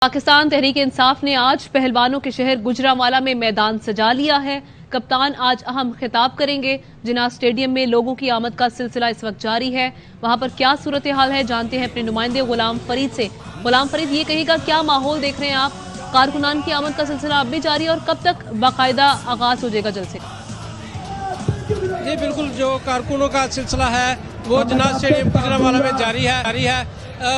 पाकिस्तान तहरीक इंसाफ ने आज पहलवानों के शहर गुजरांवाला में मैदान सजा लिया है। कप्तान आज अहम खिताब करेंगे। जिन्ना स्टेडियम में लोगों की आमद का सिलसिला इस वक्त जारी है। वहां पर क्या सूरत हाल है, जानते हैं अपने नुमाइंदे गुलाम फरीद से। गुलाम फरीद, ये कहिएगा क्या माहौल देख रहे हैं आप? कारकुनान की आमद का सिलसिला अब भी जारी है और कब तक बाकायदा आगाज हो जाएगा जलसे का? जी बिल्कुल, जो कारकुनों का सिलसिला है वो जिन्ना स्टेडियम गुजरांवाला में जारी है।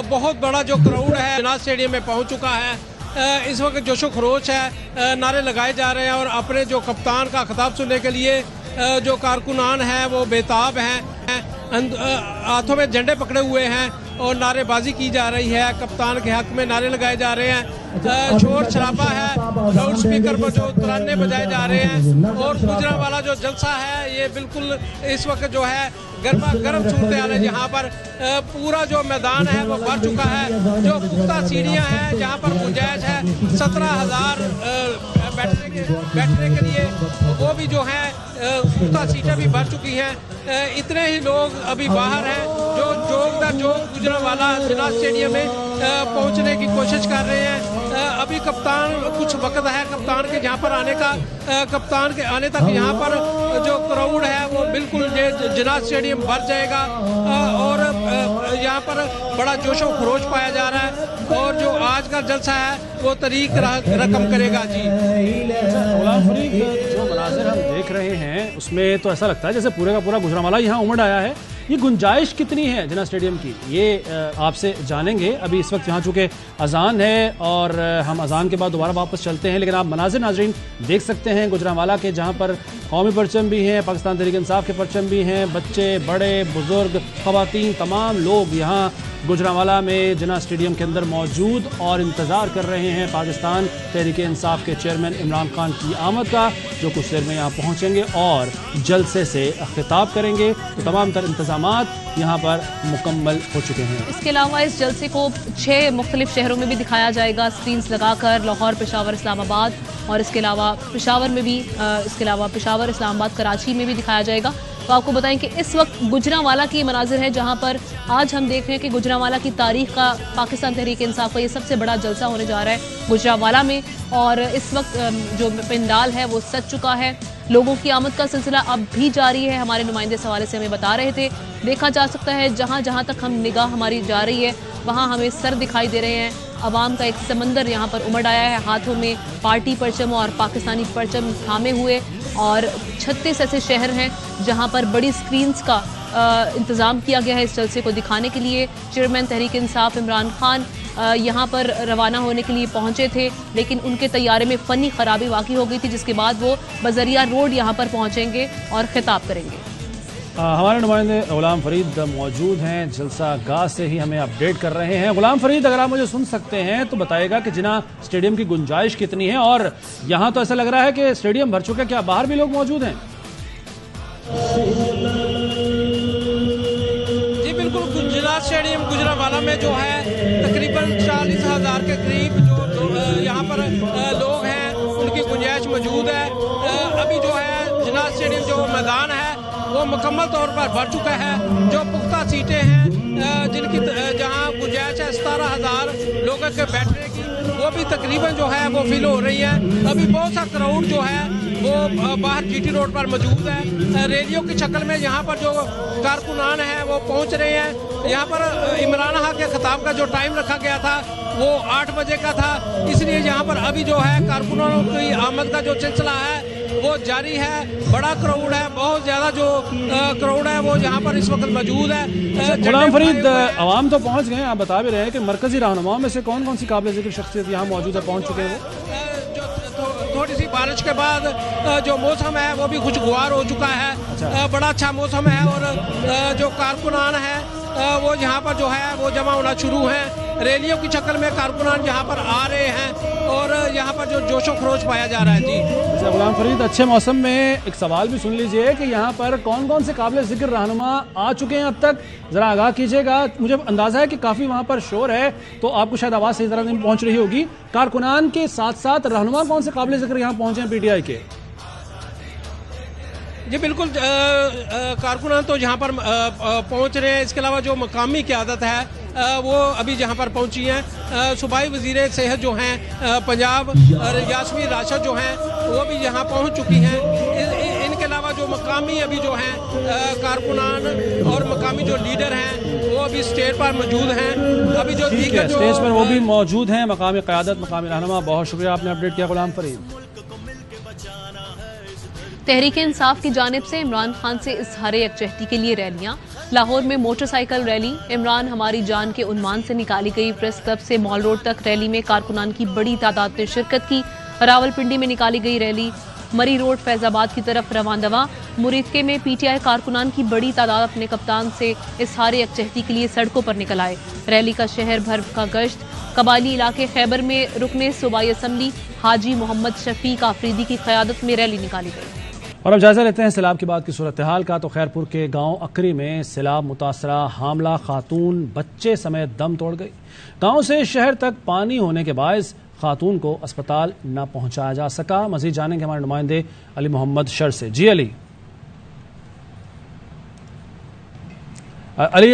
बहुत बड़ा जो क्राउड है जिन्ना स्टेडियम में पहुंच चुका है। इस वक्त जोशो खरोश है, नारे लगाए जा रहे हैं और अपने जो कप्तान का खिताब सुनने के लिए जो कारकुनान हैं वो बेताब हैं, हाथों में झंडे पकड़े हुए हैं और नारेबाजी की जा रही है। कप्तान के हक में नारे लगाए जा रहे हैं, शोर शराबा है, लाउड स्पीकर पर जो तराने बजाए जा रहे हैं और गुजरांवाला जो जलसा है ये बिल्कुल इस वक्त जो है गर्मा गर्म सूरत हाल है। यहाँ पर पूरा जो मैदान है वो भर चुका है। जो पुख्ता सीढ़ियाँ हैं जहाँ पर गुंजाइश है 17,000 बैठने के लिए, वो भी जो है पुख्ता सीटें भी भर चुकी हैं। इतने ही लोग अभी बाहर हैं जो जोग गुजरांवाला जिन्ना स्टेडियम में पहुंचने की कोशिश कर रहे हैं। अभी कप्तान कुछ वक्त है कप्तान के यहाँ पर आने का। कप्तान के आने तक यहाँ पर जो क्राउड है वो बिल्कुल जिन्ना स्टेडियम भर जाएगा और यहाँ पर बड़ा जोशो खरोश पाया जा रहा है और जो आज का जलसा है वो तरीक रकम करेगा। जी गुलाम फरीद, जो मनाज़िर हम देख रहे हैं उसमें तो ऐसा लगता है जैसे पूरे का पूरा गुजरांवाला यहाँ उमड़ आया है। ये गुंजाइश कितनी है जिन्ना स्टेडियम की, ये आपसे जानेंगे। अभी इस वक्त यहाँ चूँकि अजान है और हम अजान के बाद दोबारा वापस चलते हैं, लेकिन आप मनाज़िर नाजरीन देख सकते हैं गुजरांवाला के, जहाँ पर कौमी परचम भी हैं, पाकिस्तान तहरीक इंसाफ के परचम भी हैं, बच्चे बड़े बुजुर्ग ख़वातीन तमाम लोग यहाँ गुजरांवाला में जिन्ना स्टेडियम के अंदर मौजूद और इंतज़ार कर रहे हैं पाकिस्तान तहरीक इंसाफ के चेयरमैन इमरान खान की आमद का, जो कुछ देर में यहाँ पहुँचेंगे और जलसे से खिताब करेंगे। तो तमाम तर इंतज़ामात यहाँ पर मुकम्मल हो चुके हैं। इसके अलावा इस जलसे को 6 मुख्तलिफ शहरों में भी दिखाया जाएगा स्क्रीन्स लगाकर, लाहौर, पेशावर, इस्लामाबाद और इसके अलावा पेशावर में भी, इसके अलावा पेशावर, इस्लामाबाद, कराची में भी दिखाया जाएगा। तो आपको बताएं कि इस वक्त गुजरांवाला की मनाजिर है जहां पर आज हम देख रहे हैं कि गुजरांवाला की तारीख का पाकिस्तान तहरीक इंसाफ का ये सबसे बड़ा जलसा होने जा रहा है गुजरांवाला में। और इस वक्त जो पंडाल है वो सज चुका है। लोगों की आमद का सिलसिला अब भी जारी है। हमारे नुमाइंदे इस हवाले से हमें बता रहे थे, देखा जा सकता है जहाँ जहाँ तक हम निगाह हमारी जा रही है वहाँ हमें सर दिखाई दे रहे हैं। अवाम का एक समंदर यहाँ पर उमड़ आया है, हाथों में पार्टी परचम और पाकिस्तानी परचम थामे हुए। और 36 ऐसे शहर हैं जहाँ पर बड़ी स्क्रीन्स का इंतज़ाम किया गया है इस जलसे को दिखाने के लिए। चेयरमैन तहरीक इंसाफ इमरान खान यहाँ पर रवाना होने के लिए पहुँचे थे, लेकिन उनके तैयारे में फ़नी ख़राबी वाक़ई हो गई थी, जिसके बाद वो बजरिया रोड यहाँ पर पहुँचेंगे और खिताब करेंगे। हमारे नुमाइंदे गुलाम फरीद मौजूद हैं, जलसा गाह से ही हमें अपडेट कर रहे हैं। गुलाम फरीद, अगर आप मुझे सुन सकते हैं तो बताइएगा कि जिन्ना स्टेडियम की गुंजाइश कितनी है, और यहाँ तो ऐसा लग रहा है कि स्टेडियम भर चुका है, क्या बाहर भी लोग मौजूद हैं? जी बिल्कुल, जिन्ना स्टेडियम गुजरांवाला में जो है तकरीबन 40,000 के करीब जो यहाँ पर लोग हैं उनकी गुंजाइश मौजूद है। अभी जो है जिन्ना स्टेडियम जो मैदान है वो मुकम्मल तौर पर भर चुका है। जो पुख्ता सीटें हैं जिनकी जहां गुंजाइश है 17,000 लोगों के बैठने की, वो भी तकरीबन जो है वो फिल हो रही है। अभी बहुत सा क्राउड जो है वो बाहर जीटी रोड पर मौजूद है। रैलियों की शक्ल में यहाँ पर जो कारकुनान हैं वो पहुँच रहे हैं। यहाँ पर इमरान खान के खिताब का जो टाइम रखा गया था वो 8 बजे का था, इसलिए यहाँ पर अभी जो है कारकुनानों की आमद का जो सिलसिला है वो जारी है। बड़ा क्राउड है, बहुत ज़्यादा जो क्राउड है वो यहाँ पर इस वक्त मौजूद है। गुलाम फरीद, आवाम तो पहुँच गए, आप बता भी रहे हैं कि मरकजी रहनुमाओं में से कौन कौन सी काबिल ज़िक्र शख्सियत यहाँ मौजूद है, पहुँच चुके हैं? थोड़ी सी बारिश के बाद जो मौसम है वो भी खुशगवार हो चुका है। अच्छा। बड़ा अच्छा मौसम है और जो कारकुनान है वो यहाँ पर जो है वो जमा होना शुरू है। रैलियों की शक्ल में कारकुनान यहाँ पर आ रहे हैं और यहाँ पर जो जोशो खरोश पाया जा रहा है। जी अच्छा गुलाम फरीद, अच्छे मौसम में एक सवाल भी सुन लीजिए कि यहाँ पर कौन कौन से काबिल ज़िक्र रहनुमा आ चुके हैं अब तक, ज़रा आगाह कीजिएगा। मुझे अंदाज़ा है कि काफ़ी वहाँ पर शोर है, तो आपको शायद आवाज़ सही तरह नहीं पहुँच रही होगी। कारकुनान के साथ साथ रहनुमा कौन से काबिल ज़िक्र यहाँ पहुँचे हैं PTI के? जी बिल्कुल, कारकुनान तो यहाँ पर पहुँच रहे हैं। इसके अलावा जो मकामी क़यादत है वो अभी जहाँ पर पहुँची हैं। सूबाई वज़ीर सेहत जो हैं पंजाब यास्मीन राशिद जो हैं वो भी यहाँ पहुँच चुकी हैं। इनके अलावा जो मकामी अभी जो हैं कारकुनान और मकामी जो लीडर हैं वो अभी स्टेज पर मौजूद हैं। अभी जो स्टेज पर वो भी मौजूद हैं, मकामी क़यादत, मकामी रहनुमा। बहुत शुक्रिया, आपने अपडेट किया गुलाम फरीद। तहरीक इंसाफ की जानिब से इमरान खान से इज़हारे यकजहती के लिए रैलियां। लाहौर में मोटरसाइकिल रैली इमरान हमारी जान के उन्वान से निकाली गई। प्रेस क्लब से मॉल रोड तक रैली में कारकुनान की बड़ी तादाद ने शिरकत की। रावलपिंडी में निकाली गई रैली मरी रोड फैजाबाद की तरफ रवानदवा। मुरीदके में पीटीआई कारकुनान की बड़ी तादाद अपने कप्तान से इज़हारे यकजहती के लिए सड़कों पर निकल आए। रैली का शहर भर का गश्त। कबायली इलाके खैबर में रुकने सूबाई असम्बली हाजी मोहम्मद शफीक आफरीदी की क़यादत में रैली निकाली गई। और अब जायजा लेते हैं सैलाब के बाद की सूरत हाल का। तो खैरपुर के गांव अकरी में सैलाब मुतासरा हामला खातून बच्चे समेत दम तोड़ गई। गांव से शहर तक पानी होने के बायस खातून को अस्पताल न पहुंचाया जा सका। मजीद जानेंगे हमारे नुमाइंदे अली मोहम्मद शर से। जी अली,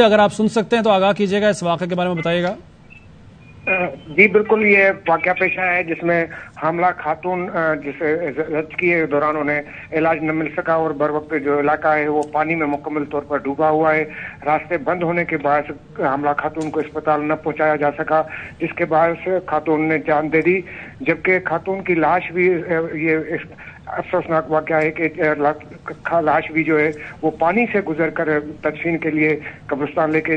अगर आप सुन सकते हैं तो आगाह कीजिएगा, इस वाक़े के बारे में बताइएगा। जी बिल्कुल, ये वाक़या पेश है जिसमें हमला खातून जिसे ज़च्ची के दौरान उन्हें इलाज न मिल सका और बर वक्त जो इलाका है वो पानी में मुकम्मल तौर पर डूबा हुआ है। रास्ते बंद होने के बाद हमला खातून को अस्पताल न पहुंचाया जा सका, जिसके बाद खातून ने जान दे दी। जबकि खातून की लाश भी, ये अफसोसनाक वाक़या है कि लाश भी जो है वो पानी से गुजर कर तदफीन के लिए कब्रिस्तान लेके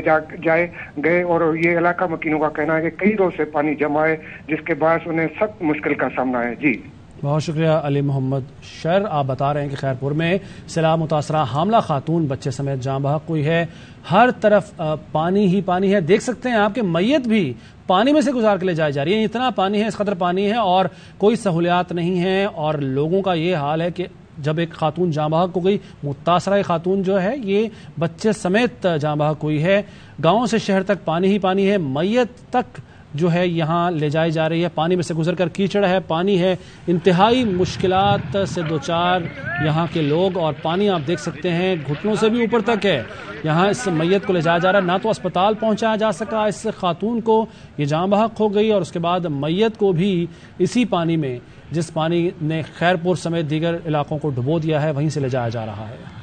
गए और ये इलाका मकीनों का कहना है कि कई रोज से पानी जमा है, जिसके बाद उन्हें सख्त मुश्किल का सामना है। जी बहुत शुक्रिया अली मोहम्मद शर। आप बता रहे हैं कि खैरपुर में सैलाब मुतासरा हामला खातून बच्चे समेत जाँ बहक हुई है। हर तरफ पानी ही पानी है। देख सकते हैं आपके मैयत भी पानी में से गुजार के ले जाई जा रही है। इतना पानी है, इस कदर पानी है और कोई सहूलियात नहीं है। और लोगों का ये हाल है कि जब एक खातून जाँ बहक हो गई, मुतासरा खातून जो है ये बच्चे समेत जाँ बहक हुई है। गाँव से शहर तक पानी ही पानी है। मैयत तक जो है यहाँ ले जाई जा रही है। पानी में से गुजरकर कीचड़ है, पानी है। इंतहाई मुश्किलात से दो चार यहाँ के लोग, और पानी आप देख सकते हैं घुटनों से भी ऊपर तक है। यहाँ इस मैयत को ले जाया जा रहा है। ना तो अस्पताल पहुँचाया जा सका इस खातून को, ये जाँ बहक हो गई, और उसके बाद मैयत को भी इसी पानी में, जिस पानी ने खैरपुर समेत दीगर इलाकों को डुबो दिया है, वहीं से ले जाया जा रहा है।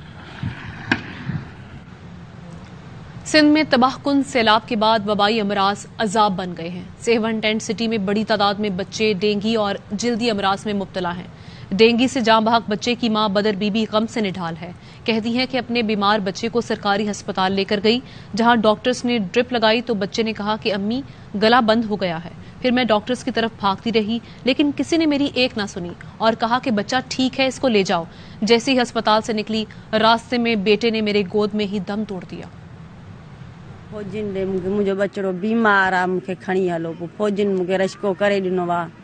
सिंध में तबाहकुन सैलाब के बाद वबाई अमराज अजाब बन गए हैं। सेवन टेंट सिटी में बड़ी तादाद में बच्चे डेंगी और जल्दी अमराज में मुब्तला हैं। डेंगी से जाँ बहक बच्चे की मां बदर बीबी गम से निढाल है। कहती हैं कि अपने बीमार बच्चे को सरकारी अस्पताल लेकर गई, जहां डॉक्टर्स ने ड्रिप लगाई तो बच्चे ने कहा कि अम्मी गला बंद हो गया है। फिर मैं डॉक्टर्स की तरफ भागती रही, लेकिन किसी ने मेरी एक ना सुनी और कहा कि बच्चा ठीक है, इसको ले जाओ। जैसे ही अस्पताल से निकली, रास्ते में बेटे ने मेरे गोद में ही दम तोड़ दिया। फौजिन ने मुझे बचड़ो बीमार आहे, मूंखे खणी हलो। पोइ फौजिन मूंखे रशको करे ॾिनो आहे।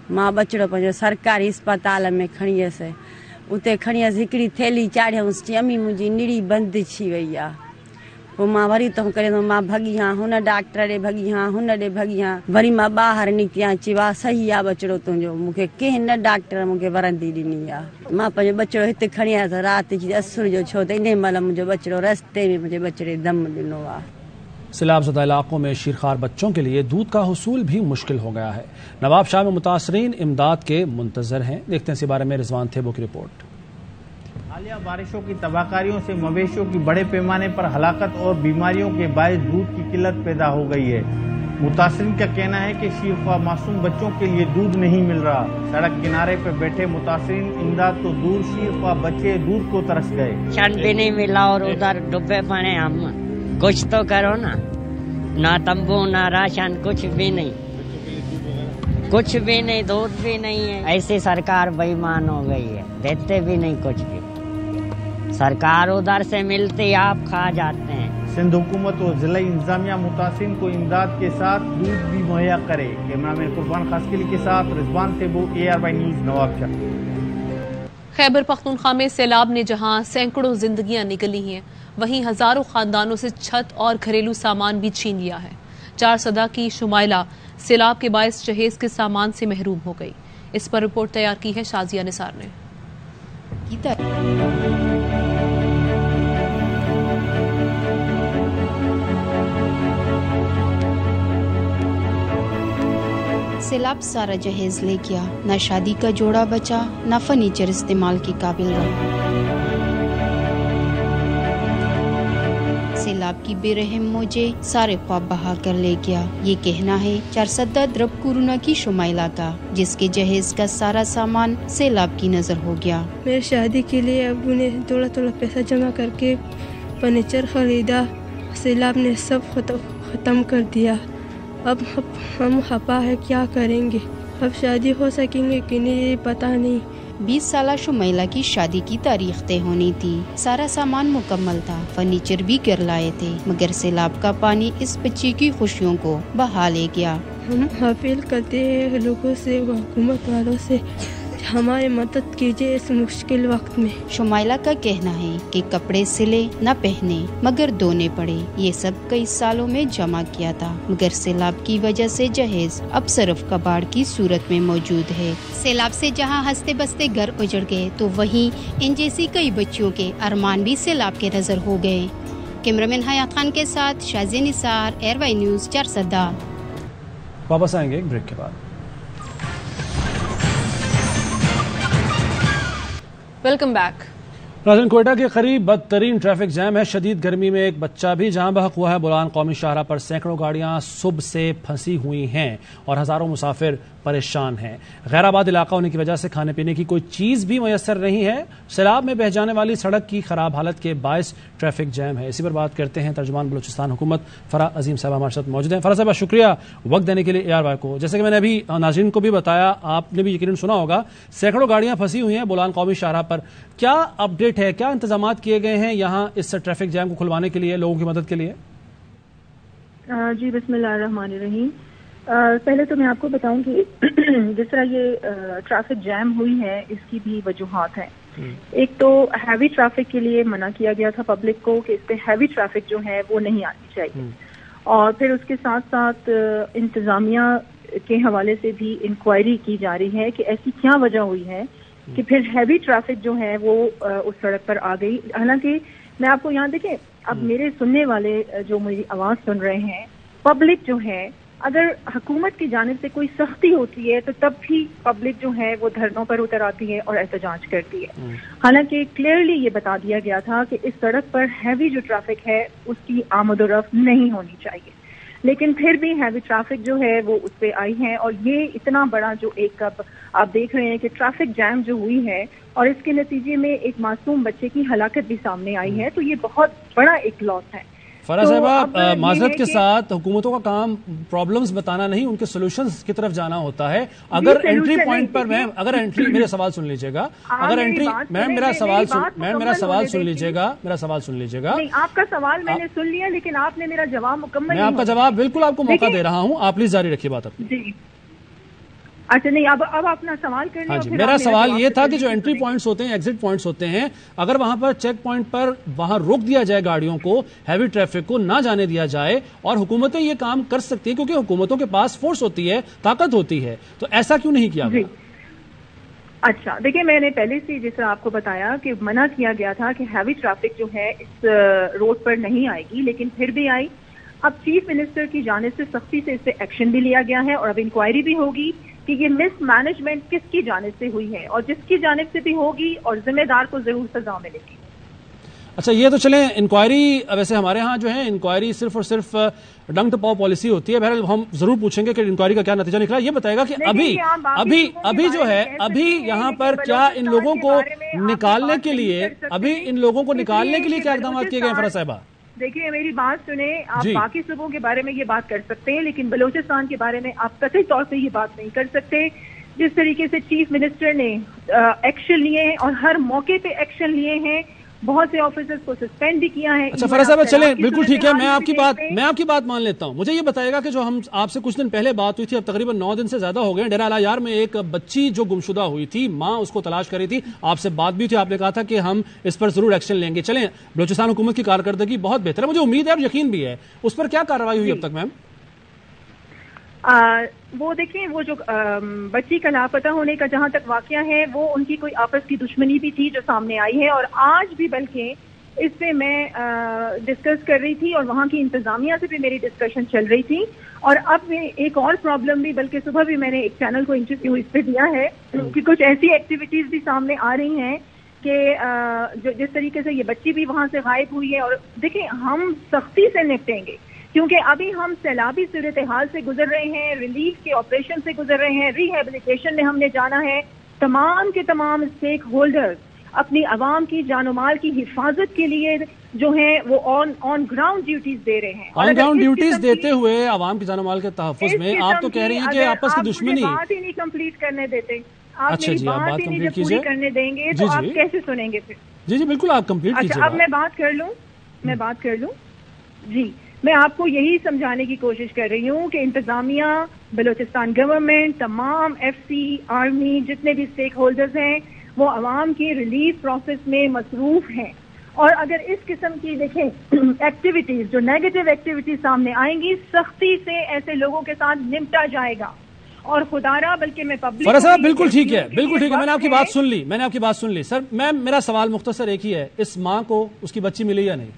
मां बचड़ो पंहिंजो सरकारी अस्पताल में खणी वियसि। उते खणी वियसि, हिकिड़ी थैली चाढ़ियऊंसि, चई अम्मी मुंहिंजी निड़ी बंदि थी वई आहे। पोइ मां वरी तो करे मां भॻी हाँ, हुन डॉक्टर ॾे भॻी हाँ, हुन ॾे भॻी हाँ। वरी मां ॿाहिरि निकिती आहियां, चई वाह सही आहे बचड़ो तुंहिंजो। मूंखे कंहिं न डॉक्टर मूंखे वरंदी ॾिनी आहे। मां पंहिंजो बचड़ो हिते खणी आयसि राति जी असुर जो, छो त इन महिल मुंहिंजो बचड़ो रस्ते में मुंहिंजे बचड़े दम ॾिनो आहे। सैलाबज़दा इलाकों में शीरखार बच्चों के लिए दूध का हुसूल भी मुश्किल हो गया है। नवाब शाह में मुतासरीन इमदाद के मुंतजर हैं। देखते हैं इस बारे में रिजवान थेबो की रिपोर्ट। हालिया बारिशों की तबाहकारियों से मवेशियों की बड़े पैमाने पर हलाकत और बीमारियों के बायस दूध की किल्लत पैदा हो गई है। मुतासरीन का कहना है कि शीरख्वार मासूम बच्चों के लिए दूध नहीं मिल रहा। सड़क किनारे पर बैठे मुतासरीन इमदाद तो दूर, शीरख्वार बच्चे दूध को तरस गए। क्षण भी नहीं मिला और उधर डूबे पड़े हम। कुछ तो करो ना तंबू ना राशन, कुछ भी नहीं, कुछ भी नहीं, दूध भी नहीं है। ऐसी सरकार बेईमान हो गई है, देते भी नहीं कुछ भी। सरकार उधर से मिलती, आप खा जाते हैं। सिंध हुकूमत और जिला इंतजामिया मुतासिन को इमदाद के साथ दूध भी मुहैया करे। कैमरामैन कुर्बान खासकिली के साथ रिजवान थेबो, ARY न्यूज, नवाबशाह। खैबर पख्तूनख्वा में सैलाब ने जहां सैकड़ों जिंदगियां निकली हैं, वहीं हजारों खानदानों से छत और घरेलू सामान भी छीन लिया है। 4 सदा की शुमाइला सैलाब के बायस जहेज के सामान से महरूम हो गई। इस पर रिपोर्ट तैयार की है शाजिया निसार ने। सैलाब सारा जहेज ले गया, न शादी का जोड़ा बचा, न फर्नीचर इस्तेमाल के काबिल रहा। सैलाब की बेरहम मौजे सारे ख्वाब बहा कर ले गया, ये कहना है चारसद्दा द्रब कुरुना की शुमाइला का, जिसके जहेज का सारा सामान सैलाब की नजर हो गया। मेरी शादी के लिए अबू ने थोड़ा थोड़ा पैसा जमा करके फर्नीचर खरीदा, सैलाब ने सब खत्म कर दिया। अब हम खफा है, क्या करेंगे, अब शादी हो सकेंगे कि नहीं पता नहीं। 20 साला शुमाइला की शादी की तारीख तय होनी थी, सारा सामान मुकम्मल था, फर्नीचर भी कर लाए थे, मगर सैलाब का पानी इस बच्ची की खुशियों को बहा ले गया। हम अपील करते हैं लोगों से, हुकूमत वालों से, हमारी मदद कीजिए इस मुश्किल वक्त में। शुमाइला का कहना है कि कपड़े सिले न पहने मगर धोने पड़े, ये सब कई सालों में जमा किया था, मगर सैलाब की वजह से जहेज अब सिर्फ कबाड़ की सूरत में मौजूद है। सैलाब से जहां हंसते बसते घर उजड़ गए, तो वहीं इन जैसी कई बच्चियों के अरमान भी सैलाब के नजर हो गए। कैमरामैन हयात खान के साथ शाज़े निसार, एयरवाई न्यूज़, चारसद्दा। वापस आएंगे एक ब्रेक के बाद। Welcome back. राजन, कोयटा के करीब बदतरीन ट्रैफिक जैम है। शदीद गर्मी में एक बच्चा भी जहां बहक हुआ है। बोलान कौमी शाहरा पर सैकड़ों गाड़ियां सुबह से फंसी हुई हैं और हजारों मुसाफिर परेशान हैं। गैराबाद इलाका होने की वजह से खाने पीने की कोई चीज भी मैसर नहीं है। सैलाब में बह जाने वाली सड़क की खराब हालत के बायस ट्रैफिक जैम है। इसी पर बात करते हैं तर्जुमान बलूचिस्तान हुकूमत फरा अजीम साहब हमारे साथ मौजूद हैं। फरा साहब, शुक्रिया वक्त देने के लिए ARY को। जैसे कि मैंने अभी नाज़रीन को भी बताया, आपने भी यकीनन सुना होगा, सैकड़ों गाड़ियां फंसी हुई हैं बोलान कौमी शाहरा पर। क्या अपडेट है, क्या इंतजाम किए गए हैं यहाँ इस ट्रैफिक जैम को खुलवाने के लिए, लोगों की मदद के लिए? जी बिस्मिल्लाहिर्रहमानिर्रहीम। पहले तो मैं आपको बताऊं कि जिस तरह ये ट्रैफिक जैम हुई है, इसकी भी वजूहात हैं। एक तो हैवी ट्रैफिक के लिए मना किया गया था पब्लिक को कि इस पे हैवी ट्रैफिक जो है वो नहीं आनी चाहिए, और फिर उसके साथ साथ इंतजामिया के हवाले से भी इंक्वायरी की जा रही है कि ऐसी क्या वजह हुई है कि फिर हैवी ट्रैफिक जो है वो उस सड़क पर आ गई। हालांकि मैं आपको यहाँ देखें, अब मेरे सुनने वाले जो मेरी आवाज सुन रहे हैं, पब्लिक जो है, अगर हुकूमत की जानिब से कोई सख्ती होती है तो तब भी पब्लिक जो है वो धरनों पर उतर आती है और एहतजाज करती है। हालांकि क्लियरली ये बता दिया गया था कि इस सड़क पर हैवी जो ट्रैफिक है उसकी आमदोरफ्त नहीं होनी चाहिए, लेकिन फिर भी हैवी ट्रैफिक जो है वो उस पे आई है। और ये इतना बड़ा जो एक अब आप देख रहे हैं कि ट्रैफिक जैम जो हुई है और इसके नतीजे में एक मासूम बच्चे की हलाकत भी सामने आई है, तो ये बहुत बड़ा एक लॉस है। फरा साहबा, माजरत के साथ हुकूमतों का काम प्रॉब्लम्स बताना नहीं, उनके सॉल्यूशंस की तरफ जाना होता है। अगर एंट्री पॉइंट पर मैम, अगर एंट्री, मेरे सवाल सुन लीजिएगा, अगर एंट्री, मैम मेरा सवाल सुन लीजिएगा, मेरा सवाल सुन लीजिएगा। आपका सवाल मैंने सुन लिया, लेकिन आपने मेरा जवाब मुकम्मल, मैं आपका जवाब बिल्कुल आपको मौका दे रहा हूँ, आप प्लीज जारी रखिए बात अपनी। जी अच्छा, नहीं अब अपना सवाल कर हाँ जी, मेरा सवाल ये था कि जो एंट्री पॉइंट्स होते हैं, एग्जिट पॉइंट्स होते हैं, अगर वहां पर चेक पॉइंट पर वहां रोक दिया जाए गाड़ियों को, हैवी ट्रैफिक को ना जाने दिया जाए, और हुकूमतें ये काम कर सकती है क्योंकि हुकूमतों के पास फोर्स होती है, ताकत होती है, तो ऐसा क्यों नहीं किया गया? अच्छा देखिए, मैंने पहले से जिस तरह आपको बताया कि मना किया गया था कि हैवी ट्रैफिक जो है इस रोड पर नहीं आएगी, लेकिन फिर भी आई। अब चीफ मिनिस्टर की जानिब से सख्ती से इस पे एक्शन भी लिया गया है और अब इंक्वायरी भी होगी कि ये मिस मैनेजमेंट किसकी जानिब से हुई है, और जिसकी जानिब से भी होगी और जिम्मेदार को जरूर सजा मिलेगी। अच्छा, ये तो चले इंक्वायरी, वैसे हमारे यहाँ जो है इंक्वायरी सिर्फ और सिर्फ डंग टू पाव पॉलिसी होती है। बहरहाल हम जरूर पूछेंगे कि इंक्वायरी का क्या नतीजा निकला। ये बताएगा कि अभी जो है, अभी यहाँ पर क्या इन लोगों को निकालने के लिए, अभी इन लोगों को निकालने के लिए क्या इकदाम किए गए फरा साहिबा? देखिए मेरी बात सुने, आप बाकी सूबों के बारे में ये बात कर सकते हैं, लेकिन बलूचिस्तान के बारे में आप कतई तौर से ये बात नहीं कर सकते। जिस तरीके से चीफ मिनिस्टर ने एक्शन लिए हैं और हर मौके पे एक्शन लिए हैं, बहुत से ऑफिसर्स को सस्पेंड भी किया है। अच्छा फरा साहब, चले बिल्कुल ठीक है, मैं आपकी बात मान लेता हूं। मुझे ये बताएगा कि जो हम आपसे कुछ दिन पहले बात हुई थी, अब तकरीबन 9 दिन से ज्यादा हो गए, डेरा अल-यार में एक बच्ची जो गुमशुदा हुई थी, मां उसको तलाश करी थी, आपसे बात भी थी, आपने कहा था कि हम इस पर जरूर एक्शन लेंगे। चलें, बलूचिस्तान हुकूमत की कारकर्दगी बहुत बेहतर है, मुझे उम्मीद है और यकीन भी है। उस पर क्या कार्रवाई हुई अब तक मैम? वो देखिए, वो जो बच्ची का लापता होने का जहां तक वाकया है, वो उनकी कोई आपस की दुश्मनी भी थी जो सामने आई है, और आज भी बल्कि اس پہ میں ڈسکس کر رہی تھی اور وہاں کی انتظامیہ سے بھی میری ڈسکشن چل رہی تھی. اور اب ایک اور پرابلم بھی, بلکہ صبح بھی میں نے ایک چینل کو انٹرویو اس پہ دیا ہے کہ کچھ ایسی ایکٹیویٹیز بھی سامنے آ رہی ہیں کہ جس طریقے سے یہ بچی بھی وہاں سے غائب ہوئی ہے. اور دیکھیں ہم سختی سے نپٹیں گے کیونکہ ابھی ہم سیلابی صورتحال سے گزر رہے ہیں, ریلیف کے آپریشن سے گزر رہے ہیں, ریہیبلیٹیشن میں ہم نے جانا ہے. تمام کے تمام اسٹیک ہولڈرز اپنی عوام کی جان و مال کی حفاظت کے لیے جو ہیں وہ آن گراؤنڈ ڈیوٹیز دے رہے ہیں. آن گراؤنڈ ڈیوٹیز دیتے ہوئے عوام کی جان و مال کے تحفظ میں آپ تو کہہ رہی ہیں کہ آپس کی دشمنی. بات ہی نہیں کمپلیٹ کرنے دیتے, آپ اچھا جی, آپ بات کمپلیٹ کیجئے. کرنے دیں گے تو آپ کیسے سنیں گے پھر؟ جی جی بالکل, آپ کمپلیٹ کیجئے. اب میں بات کر لوں. جی, میں آپ کو یہی سمجھانے کی کوشش کر رہی ہوں کہ انتظامیہ, بلوچستان گورنمنٹ, تمام ایف سی, آرمی, جتنے بھی اسٹیک ہولڈرز ہیں وہ عوام کی ریلیف پروسیس میں مصروف ہیں. اور اگر اس قسم کی دیکھیں ایکٹیویٹیز, جو نیگیٹو ایکٹیویٹیز سامنے آئیں گی, سختی سے ایسے لوگوں کے ساتھ نمٹا جائے گا. اور خدارہ بلکہ میں پبلک فرح صاحب بالکل ٹھیک ہے, بالکل ٹھیک ہے, میں نے آپ کی بات سن لی. سر میرا سوال مختصر ایک ہی ہے, اس ماں کو اس کی بچی ملی یا نہیں؟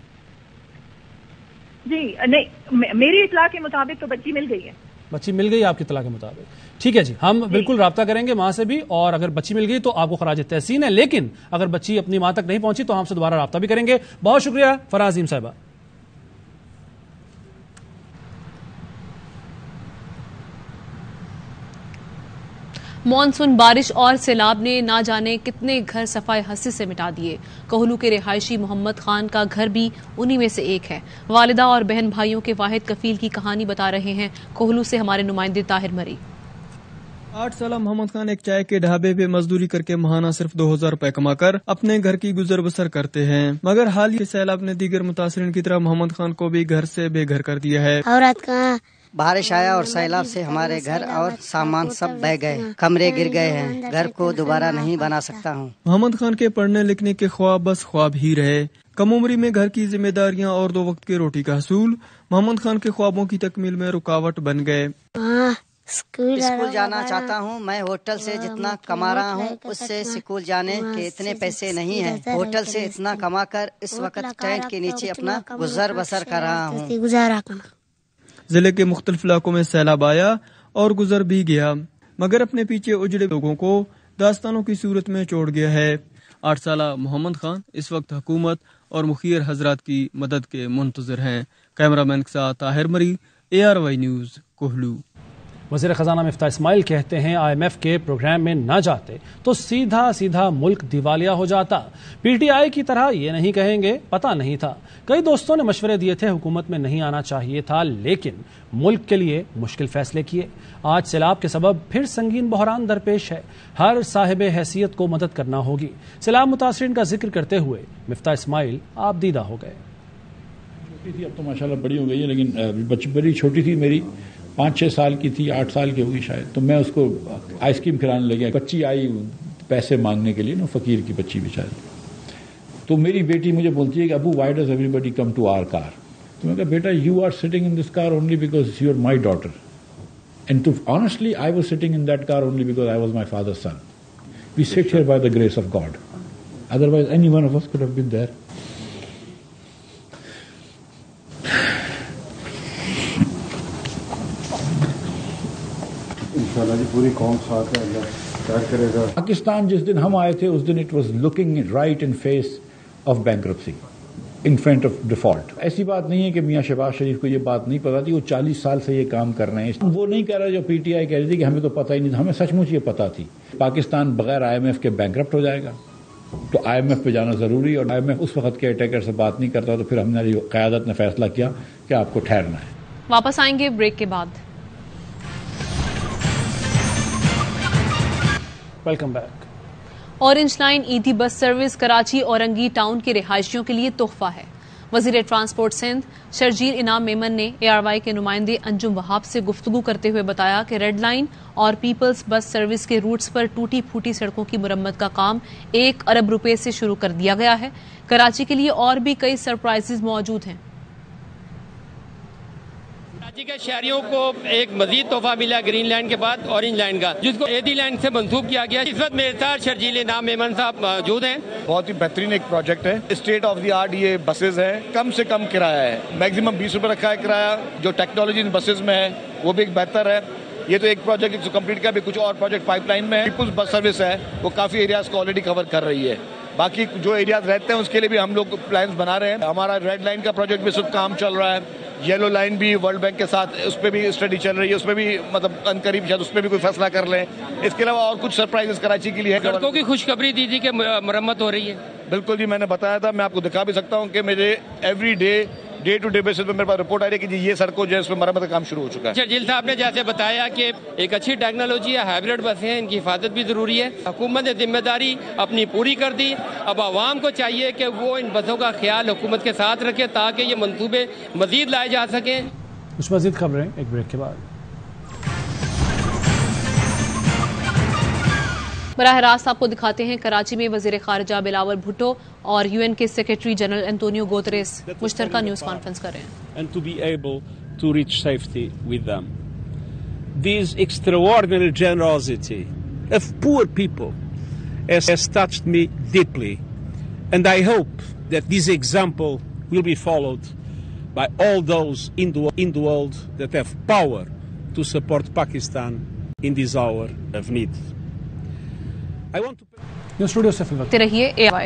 جی نہیں, میری اطلاع کے مطابق تو بچی مل گئی ہے. بچی مل گئی آپ کی اطلاع کے مطابق, ٹھیک ہے جی. ہم بالکل رابطہ کریں گے ماں سے بھی, اور اگر بچی مل گئی تو آپ کو خراج تحسین ہے, لیکن اگر بچی اپنی ماں تک نہیں پہنچی تو ہم سے دوبارہ رابطہ بھی کریں گے. بہت شکریہ فرح عظیم صاحبہ. مانسون بارش اور سیلاب نے نہ جانے کتنے گھر صفائے حسی سے مٹا دیے. کوہلو کے رہائشی محمد خان کا گھر بھی انہی میں سے ایک ہے. والدہ اور بہن بھائیوں کے واحد کفیل کی کہانی بتا رہے ہیں کوہلو سے ہمارے نمائندے طاہر مری. 8 سالہ محمد خان ایک چائے کے ڈھابے پہ مزدوری کر کے ماہانہ صرف 2000 روپے کما کر اپنے گھر کی گزر بسر کرتے ہیں, مگر حال ہی سیلاب نے دیگر متاثرین کی طرح محمد خان کو بھی گھر سے بے گھر کر دیا ہے. بارش آیا اور سیلاب سے ہمارے گھر اور سامان سب بہہ گئے, کمرے گر گئے ہیں, گھر کو دوبارہ نہیں بنا سکتا ہوں. محمد خان کے پڑھنے لکھنے کے خواب بس خواب ہی رہے. کم عمری میں گھر کی ذمہ داریاں اور 2 وقت کی روٹی کا حصول محمد خان کے خوابوں کی تکمیل میں رکاوٹ بن گئے. اسکول جانا چاہتا ہوں. میں ہوٹل سے جتنا کما رہا ہوں اس سے اسکول جانے کے اتنے پیسے نہیں ہیں. ہوٹل سے اتنا کما کر اس وقت ٹینٹ کے نیچے اپنا گزر بسر کر رہا ہوں. ضلع کے مختلف علاقوں میں سیلاب آیا اور گزر بھی گیا, مگر اپنے پیچھے اجڑے لوگوں کو داستانوں کی صورت میں چھوڑ گیا ہے. 8 سالہ محمد خان اس وقت حکومت اور مخیر حضرات کی مدد کے منتظر ہیں. کیمرہ مین کے ساتھ طاہر مری, ARY نیوز, کوہلو. وزیر خزانہ مفتاح اسماعیل کہتے ہیں IMF کے پروگرام میں نہ جاتے تو سیدھا ملک دیوالیہ ہو جاتا. PTI کی طرح یہ نہیں کہیں گے پتہ نہیں تھا. کئی دوستوں نے مشورے دیے تھے حکومت میں نہیں آنا چاہیے تھا, لیکن ملک کے لیے مشکل فیصلے کیے. آج سیلاب کے سبب پھر سنگین بحران درپیش ہے. ہر صاحب حیثیت کو مدد کرنا ہوگی. سیلاب متاثرین کا ذکر کرتے ہوئے مفتاح اسماعیل آپ دیدہ ہو گئے. چھوٹی تھی, اب تو ماشاءاللہ بڑی ہو گئی ہے, لیکن بچی بڑی چھوٹی تھی میری, 5-6 سال کی تھی, 8 سال کی ہوگی شاید. تو میں اس کو آئس کریم کھلانے لگا. بچی آئی پیسے مانگنے کے لیے, فقیر کی بچی بیچاری. تو میری بیٹی مجھے بولتی ہے کہ ابو why does everybody come to our car. تو میں کہا بیٹا you are sitting in this car only because you are my daughter, and to honestly I was sitting in that car only because I was my father's son. We sit here by the grace of God. Otherwise any one of us could have been there. پوری قوم ساتھ ہے, اللہ خیر کرے گا. پاکستان جس دن ہم آئے تھے اس دن it was looking right in face of bankruptcy, in front of default. ایسی بات نہیں ہے کہ میاں شہباز شریف کو یہ بات نہیں پتا تھی, وہ 40 سال سے یہ کام کر رہے ہیں. وہ نہیں کہہ رہا جو PTI کہہ رہی تھی کہ ہمیں تو پتہ ہی نہیں تھا. ہمیں سچ مچ یہ پتا تھی پاکستان بغیر IMF کے بینکرپٹ ہو جائے گا, تو IMF پہ جانا ضروری. اور IMF اس وقت کے اٹیکر سے بات نہیں کرتا, تو پھر ہماری قیادت نے فیصلہ کیا کہ آپ کو ٹھہرنا ہے. واپس آئیں گے بریک کے بعد. Welcome back. Orange line Edhi bus service Karachi Orangi town کے رہائشیوں کے لیے تحفہ ہے. وزیر ٹرانسپورٹ سندھ شرجیل انعام میمن نے ARY کے نمائندے انجم وہاب سے گفتگو کرتے ہوئے بتایا کہ ریڈ لائن اور پیپلز بس سروس کے روٹس پر ٹوٹی پھوٹی سڑکوں کی مرمت کا کام 1 ارب روپے سے شروع کر دیا گیا ہے. کراچی کے لیے اور بھی کئی سرپرائزز موجود ہیں. कराची के शहरियों को एक मजीद तोहफा मिला ग्रीन लैंड के बाद ऑरेंज लैंड का, जिसको एडी लैंड से मंसूब किया गया। इस वक्त मेरे साथ शर्जील नाम मेमन साहब मौजूद हैं। बहुत ही बेहतरीन एक प्रोजेक्ट है, स्टेट ऑफ द आर्ट ये बसेज है, कम से कम किराया है, मैक्सिमम 20 रुपए रखा है किराया। जो टेक्नोलॉजी इन बसेज में है वो भी एक बेहतर है। ये तो एक प्रोजेक्ट जो कंप्लीट किया, भी कुछ और प्रोजेक्ट पाइपलाइन में है। पीपुल्स बस सर्विस है, वो काफी एरियाज को ऑलरेडी कवर कर रही है। बाकी जो एरियाज रहते हैं उसके लिए भी हम लोग प्लान्स बना रहे हैं। हमारा रेड लाइन का प्रोजेक्ट भी सब काम चल रहा है, येलो लाइन भी वर्ल्ड बैंक के साथ उस पर भी स्टडी चल रही है, उसमें भी मतलब अनकरीब शायद उस पर भी कोई फैसला कर लें। इसके अलावा और कुछ सरप्राइजेस कराची के लिए है। सड़कों की खुशखबरी दी थी कि मरम्मत हो रही है। बिल्कुल जी, मैंने बताया था, मैं आपको दिखा भी सकता हूँ कि मेरे every day to day basis पे मेरे पास रिपोर्ट आ रही है कि जी ये सड़कों जो है उसमें मरम्मत का काम शुरू हो चुका है। शर्जील साहब ने जैसे बताया कि एक अच्छी टेक्नोलॉजी है, हाइब्रिड बसें हैं, इनकी हिफाजत भी जरूरी है। हुकूमत ने जिम्मेदारी अपनी पूरी कर दी, अब आवाम को चाहिए कि वो इन बसों का ख्याल हुकूमत के साथ रखे ताकि ये मंसूबे मजीद लाए जा सकें। कुछ मजीद खबरें एक ब्रेक के बाद। बराह रास्त आपको दिखाते हैं कराची में वजीर खारजा बिलावल भुट्टो और यूएन के सेक्रेटरी जनरल एंटोनियो गुतेरेस मुश्तरका न्यूज कॉन्फ्रेंस कर रहे हैं। And to be able to reach safety with them. This extraordinary generosity of poor people has touched me deeply, and I hope that this example will be followed by all those in the world that have power to support Pakistan in this hour of need. Studio से रहिए AY।